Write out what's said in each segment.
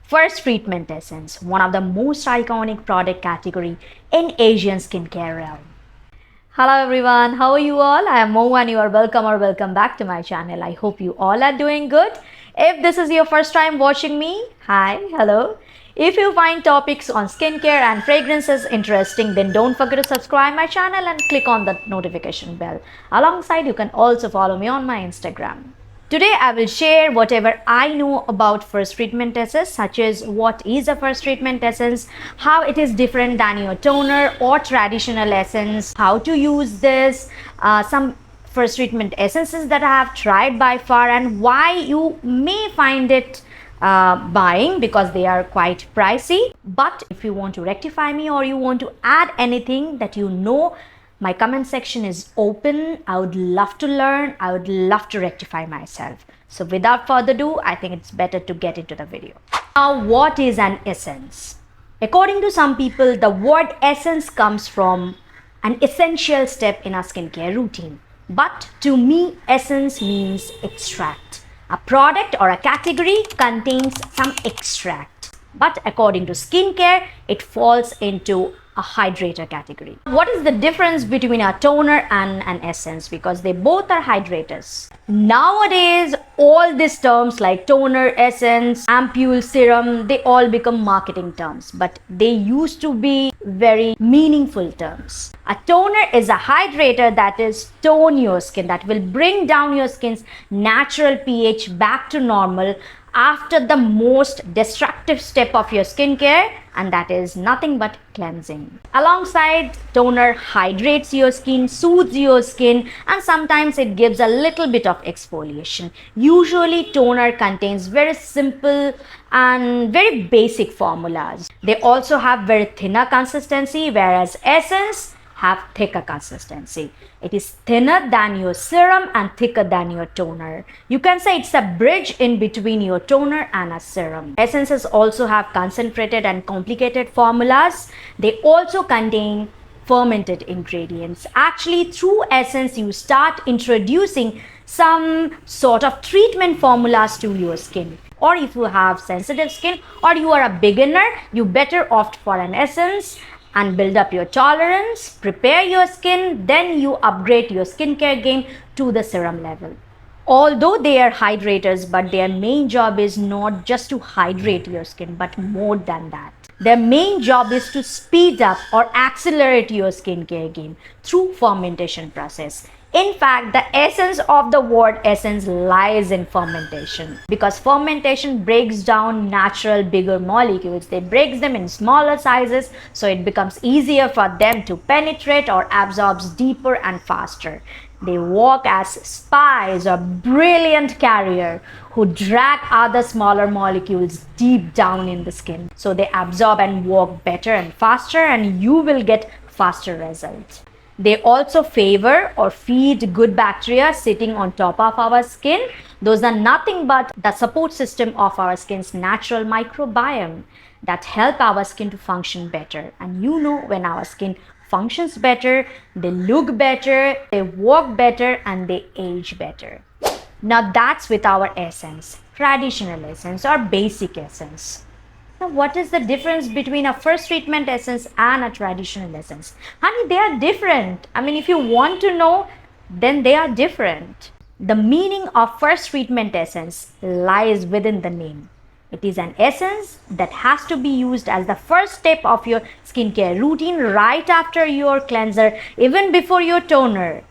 First Treatment Essence, one of the most iconic product category in Asian skincare realm. Hello everyone, how are you all? I am Mo and you are welcome back to my channel. I hope you all are doing good. If this is your first time watching me, hi, hello. If you find topics on skincare and fragrances interesting, then don't forget to subscribe my channel and click on the notification bell. Alongside, you can also follow me on my Instagram. Today I will share whatever I know about first treatment essence, such as what is a first treatment essence, how it is different than your toner or traditional essence, how to use this, some first treatment essences that I have tried by far, and why you may find it buying because they are quite pricey. But if you want to rectify me or you want to add anything that you know, my comment section is open. I would love to learn. I would love to rectify myself. So without further ado, I think it's better to get into the video. Now, what is an essence? According to some people, the word essence comes from an essential step in our skincare routine. But to me, essence means extract. A product or a category contains some extract. But according to skincare, it falls into a hydrator category. What is the difference between a toner and an essence? Because they both are hydrators. Nowadays, all these terms like toner, essence, ampule, serum, they all become marketing terms, but they used to be very meaningful terms. A toner is a hydrator that is tone your skin, that will bring down your skin's natural pH back to normal after the most destructive step of your skincare, and that is nothing but cleansing. Alongside, toner hydrates your skin, soothes your skin, and sometimes it gives a little bit of exfoliation. Usually, toner contains very simple and very basic formulas. They also have very thinner consistency, whereas essence have thicker consistency. It is thinner than your serum and thicker than your toner. You can say it's a bridge in between your toner and a serum. Essences also have concentrated and complicated formulas. They also contain fermented ingredients. Actually, through essence, you start introducing some sort of treatment formulas to your skin. Or if you have sensitive skin or you are a beginner, you better opt for an essence and build up your tolerance, prepare your skin, then you upgrade your skincare game to the serum level. Although they are hydrators, but their main job is not just to hydrate your skin, but more than that. Their main job is to speed up or accelerate your skincare game through fermentation process. In fact, the essence of the word essence lies in fermentation, because fermentation breaks down natural bigger molecules. They break them in smaller sizes, so it becomes easier for them to penetrate or absorbs deeper and faster. They work as spies or brilliant carrier who drag other smaller molecules deep down in the skin. So they absorb and work better and faster, and you will get faster results. They also favor or feed good bacteria sitting on top of our skin. Those are nothing but the support system of our skin's natural microbiome that help our skin to function better. And you know, when our skin functions better, they look better, they work better, and they age better. Now that's with our essence, traditional essence or basic essence. Now, what is the difference between a first treatment essence and a traditional essence? Honey, they are different. I mean, if you want to know, then they are different. The meaning of first treatment essence lies within the name. It is an essence that has to be used as the first step of your skincare routine, right after your cleanser, even before your toner.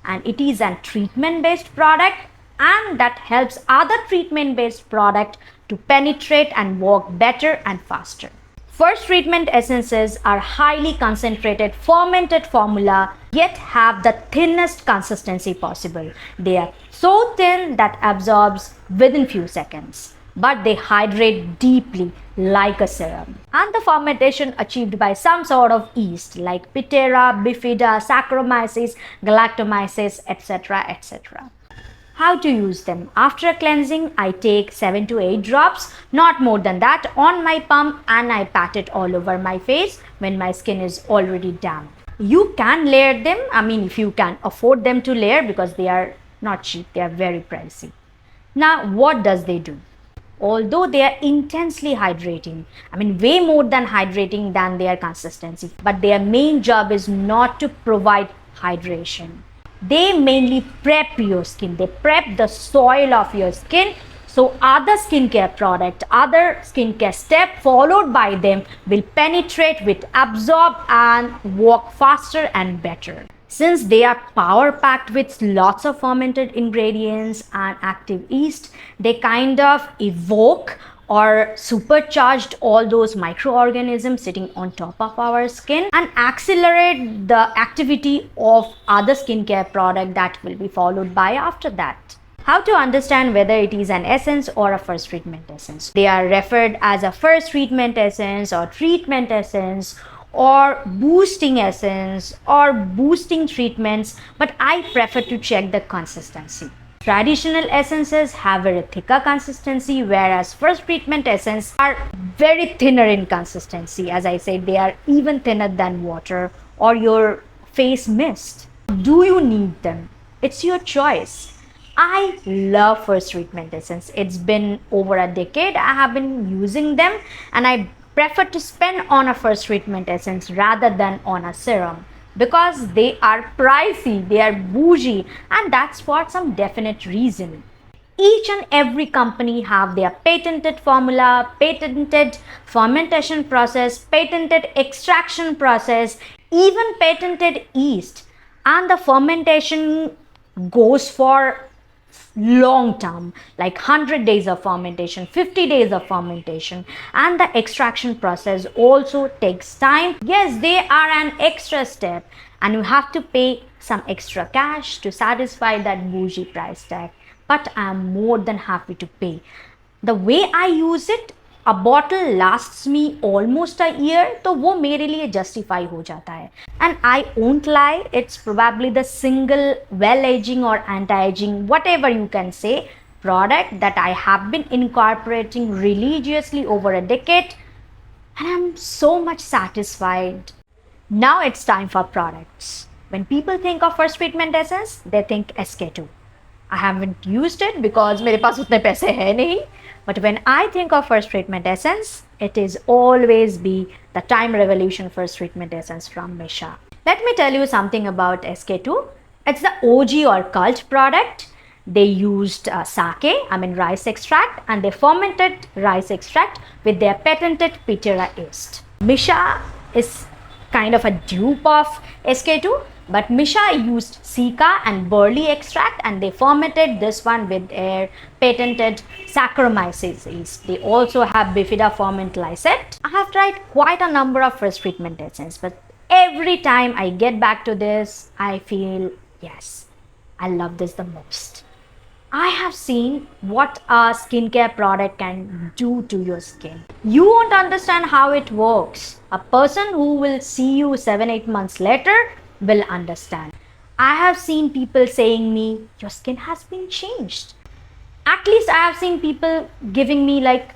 And it is a treatment-based product, and that helps other treatment-based product to penetrate and work better and faster. First treatment essences are highly concentrated fermented formula, yet have the thinnest consistency possible. They are so thin that absorbs within few seconds, but they hydrate deeply like a serum. And the fermentation achieved by some sort of yeast like Pitera, Bifida, Saccharomyces, Galactomyces, etc., etc. How to use them? After cleansing, I take 7 to 8 drops, not more than that, on my palm, and I pat it all over my face when my skin is already damp. You can layer them, I mean, if you can afford them to layer, because they are not cheap, they are very pricey. Now, what does they do? although they are intensely hydrating. I mean, way more than hydrating than their consistency. But their main job is not to provide hydration. They mainly prep your skin. They prep the soil of your skin. So other skincare product, other skincare step followed by them will penetrate, will absorb and work faster and better. Since they are power packed with lots of fermented ingredients and active yeast, they kind of evoke or supercharged all those microorganisms sitting on top of our skin and accelerate the activity of other skincare product that will be followed by after that. How to understand whether it is an essence or a first treatment essence? They are referred as a first treatment essence or treatment essence or boosting essence or boosting treatments, but I prefer to check the consistency. Traditional essences have a thicker consistency, whereas first treatment essence are very thinner in consistency. As I said, they are even thinner than water or your face mist. Do you need them? It's your choice. I love first treatment essence. It's been over a decade I have been using them, and I prefer to spend on a first treatment essence rather than on a serum, because they are pricey, they are bougie, and that's for some definite reason. Each and every company have their patented formula, patented fermentation process, patented extraction process, even patented yeast, and the fermentation goes for long term, like 100 days of fermentation, 50 days of fermentation, and the extraction process also takes time. Yes, they are an extra step and you have to pay some extra cash to satisfy that bougie price tag, but I am more than happy to pay. The way I use it, a bottle lasts me almost a year, तो वो मेरे लिए justify हो जाता है. And I won't lie, it's probably the single well-aging or anti-aging, whatever you can say, product that I have been incorporating religiously over a decade, and I'm so much satisfied. Now it's time for products. When people think of first treatment essence, they think SK2. I haven't used it because मेरे पास उतने पैसे हैं नहीं. But when I think of first treatment essence, it is always be the Time Revolution first treatment essence from Missha. Let me tell you something about SK2. It's the OG or cult product. They used sake, rice extract, and they fermented rice extract with their patented Pitera yeast. Missha is kind of a dupe of SK2, but Missha used Sika and barley extract, and they fermented this one with their patented Saccharomyces yeast. They also have Bifida ferment lysate. I have tried quite a number of first treatment essence, but every time I get back to this, I feel, yes, I love this the most. I have seen what a skincare product can do to your skin. You won't understand how it works. A person who will see you 7-8 months later will understand. I have seen people saying me, your skin has been changed. At least I have seen people giving me like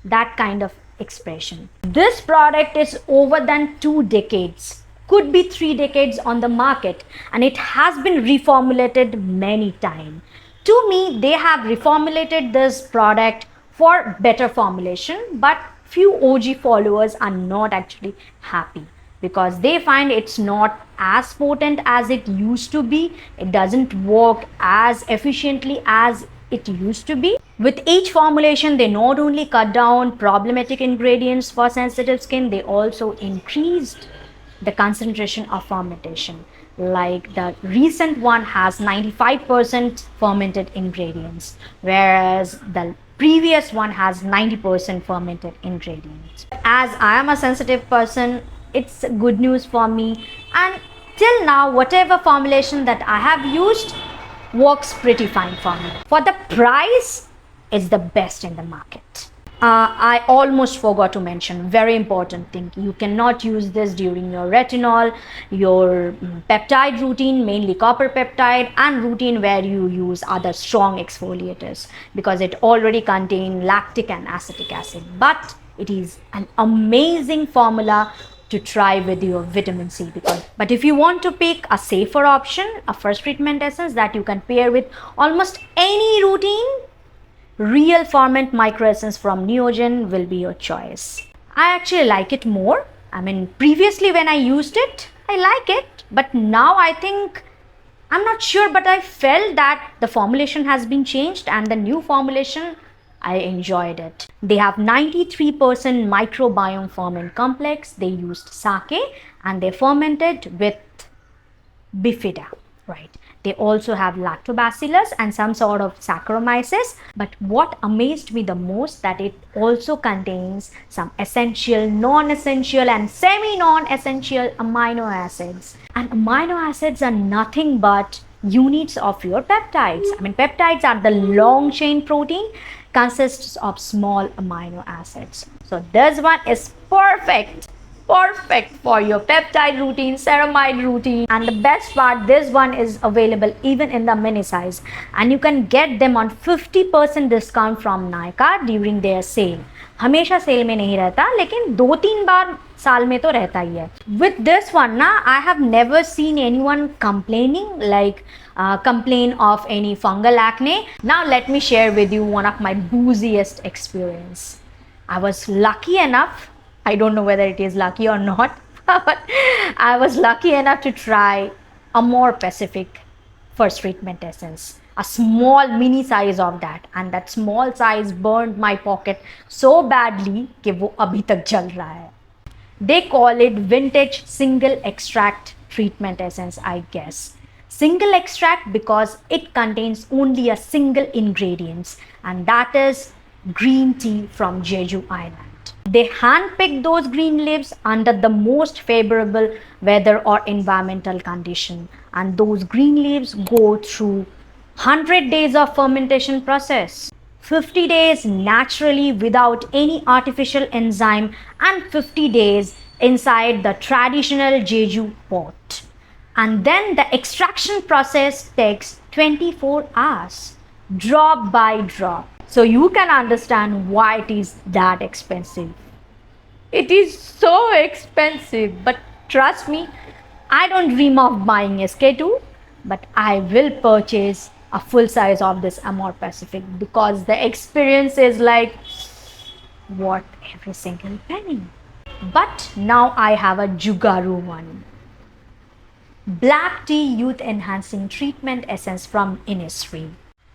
that kind of expression. This product is over than 2 decades, could be 3 decades on the market, and it has been reformulated many times. To me, they have reformulated this product for better formulation, but few OG followers are not actually happy because they find it's not as potent as it used to be. It doesn't work as efficiently as it used to be. With each formulation, they not only cut down problematic ingredients for sensitive skin, they also increased the concentration of fermentation. Like the recent one has 95% fermented ingredients, whereas the previous one has 90% fermented ingredients. As I am a sensitive person, it's good news for me, and till now whatever formulation that I have used works pretty fine for me. For the price, it's the best in the market. I almost forgot to mention very important thing. You cannot use this during your retinol, your peptide routine, mainly copper peptide, and routine where you use other strong exfoliators because it already contains lactic and acetic acid. But it is an amazing formula to try with your vitamin C. But if you want to pick a safer option, a first treatment essence that you can pair with almost any routine, Real Ferment Micro Essence from Neogen will be your choice. I actually like it more. I mean, previously when I used it, I like it, but now I think, I'm not sure, but I felt that the formulation has been changed, and the new formulation, I enjoyed it. They have 93% microbiome ferment complex. They used sake and they fermented with bifida, right? They also have lactobacillus and some sort of Saccharomyces. But what amazed me the most, that it also contains some essential, non-essential and semi-non-essential amino acids. And amino acids are nothing but units of your peptides. I mean, peptides are the long chain protein, consists of small amino acids. So this one is perfect for your peptide routine, ceramide routine. And the best part, this one is available even in the mini size, and you can get them on 50% discount from Nykaa during their sale. हमेशा cell में नहीं रहता, लेकिन 2-3 बार साल में तो रहता ही है. With this one ना, I have never seen anyone complain of any fungal acne. Now let me share with you one of my booziest experience. I was lucky enough, I don't know whether it is lucky or not, but I was lucky enough to try Amore Pacific first treatment essence, a small mini size of that, and that small size burned my pocket so badly कि वो अभी तक जल रहा है. They call it vintage single extract treatment essence, I guess. Single extract because it contains only a single ingredient, and that is green tea from Jeju Island. They handpick those green leaves under the most favorable weather or environmental condition, and those green leaves go through 100 days of fermentation process, 50 days naturally without any artificial enzyme, and 50 days inside the traditional Jeju pot. And then the extraction process takes 24 hours, drop by drop. So you can understand why it is that expensive. It is so expensive, but trust me, I don't dream of buying SK2, but I will purchase a full size of this Amore Pacific because the experience is like worth every single penny. But now I have a Jugaru one. Black tea youth enhancing treatment essence from Innisfree.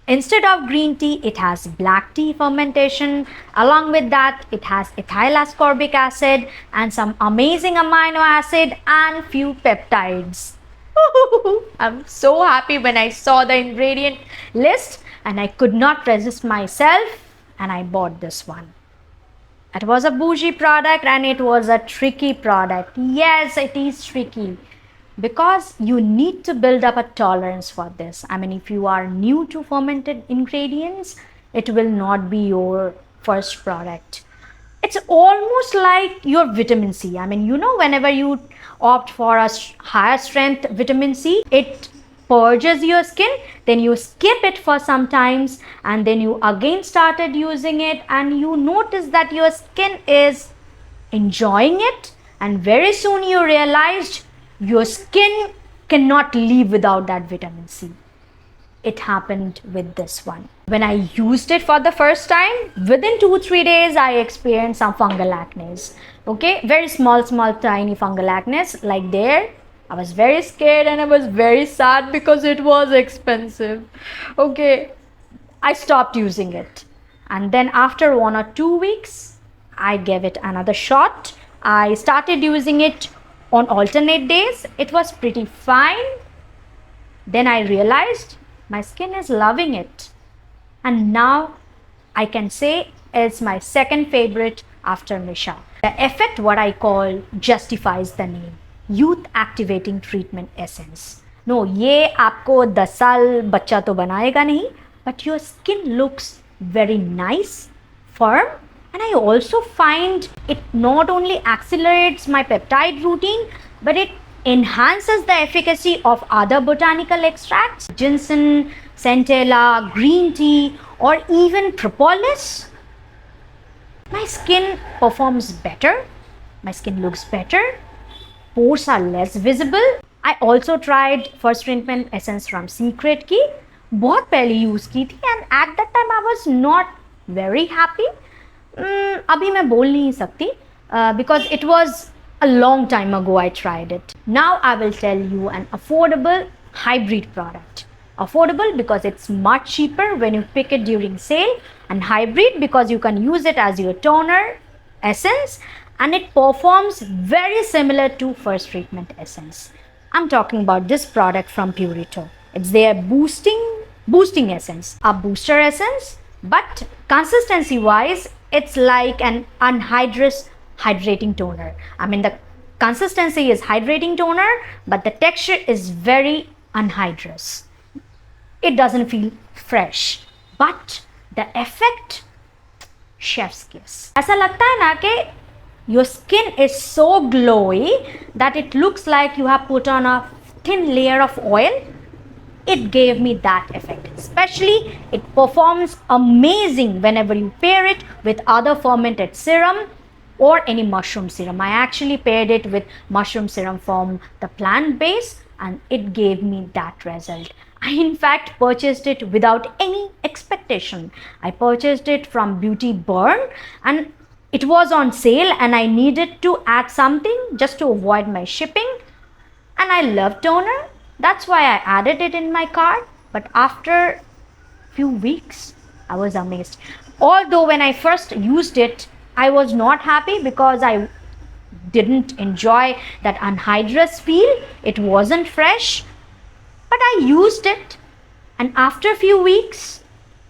Instead of green tea, it has black tea fermentation. Along with that, it has ethyl ascorbic acid and some amazing amino acid and few peptides. I'm so happy when I saw the ingredient list and I could not resist myself and I bought this one. It was a bougie product and it was a tricky product. Yes, it is tricky, because you need to build up a tolerance for this. I mean, if you are new to fermented ingredients, it will not be your first product. It's almost like your vitamin C. I mean, you know, whenever you opt for a higher strength vitamin C, it purges your skin, then you skip it for some times, and then you again started using it, and you notice that your skin is enjoying it, and very soon you realized your skin cannot live without that vitamin C. It happened with this one. When I used it for the first time, within 2-3 days, I experienced some fungal acne. Okay, very small, tiny fungal acne. Like there, I was very scared and I was very sad because it was expensive. Okay, I stopped using it. And then after 1 or 2 weeks, I gave it another shot. I started using it on alternate days. It was pretty fine. Then I realized my skin is loving it, and now I can say it's my second favorite after Misha. The effect, what I call, justifies the name, youth activating treatment essence. No, ये आपको 10 साल बच्चा तो बनाएगा नहीं, but your skin looks very nice, firm. And I also find it not only accelerates my peptide routine, but it enhances the efficacy of other botanical extracts, ginseng, centella, green tea, or even propolis. My skin performs better, my skin looks better, pores are less visible. I also tried first treatment essence from Secret Key, बहुत पहले use की थी and at that time I was not very happy. अभी मैं बोल नहीं सकती because it was a long time ago I tried it. Now I will tell you an affordable hybrid product. Affordable because it's much cheaper when you pick it during sale, and hybrid because you can use it as your toner essence and it performs very similar to first treatment essence. I'm talking about this product from Purito. It's their boosting essence, a booster essence, but consistency wise it's like an anhydrous hydrating toner. I mean the consistency is hydrating toner but the texture is very anhydrous. It doesn't feel fresh but the effect chef's kiss. ऐसा लगता है ना कि your skin is so glowy that it looks like you have put on a thin layer of oil. It gave me that effect. Especially it performs amazing whenever you pair it with other fermented serum or any mushroom serum. I actually paired it with mushroom serum from the plant base and it gave me that result. I in fact purchased it without any expectation. I purchased it from Beauty Burn and it was on sale and I needed to add something just to avoid my shipping. And I love toner. That's why I added it in my cart. But after few weeks, I was amazed. Although when I first used it, I was not happy because I didn't enjoy that anhydrous feel. It wasn't fresh. But I used it and after a few weeks,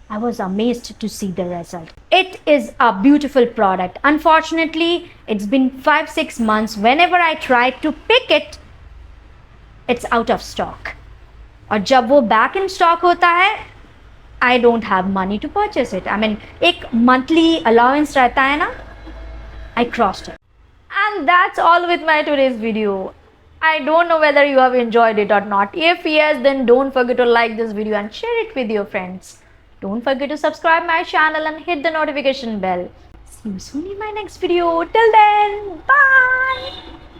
I was amazed to see the result. It is a beautiful product. Unfortunately, it's been 5-6 months. Whenever I try to pick it, it's out of stock. और जब वो back in stock होता है, I don't have money to purchase it. I mean, एक monthly allowance रहता है ना, I crossed it. And that's all with my today's video. I don't know whether you have enjoyed it or not. If yes, then don't forget to like this video and share it with your friends. Don't forget to subscribe my channel and hit the notification bell. See you soon in my next video. Till then, bye!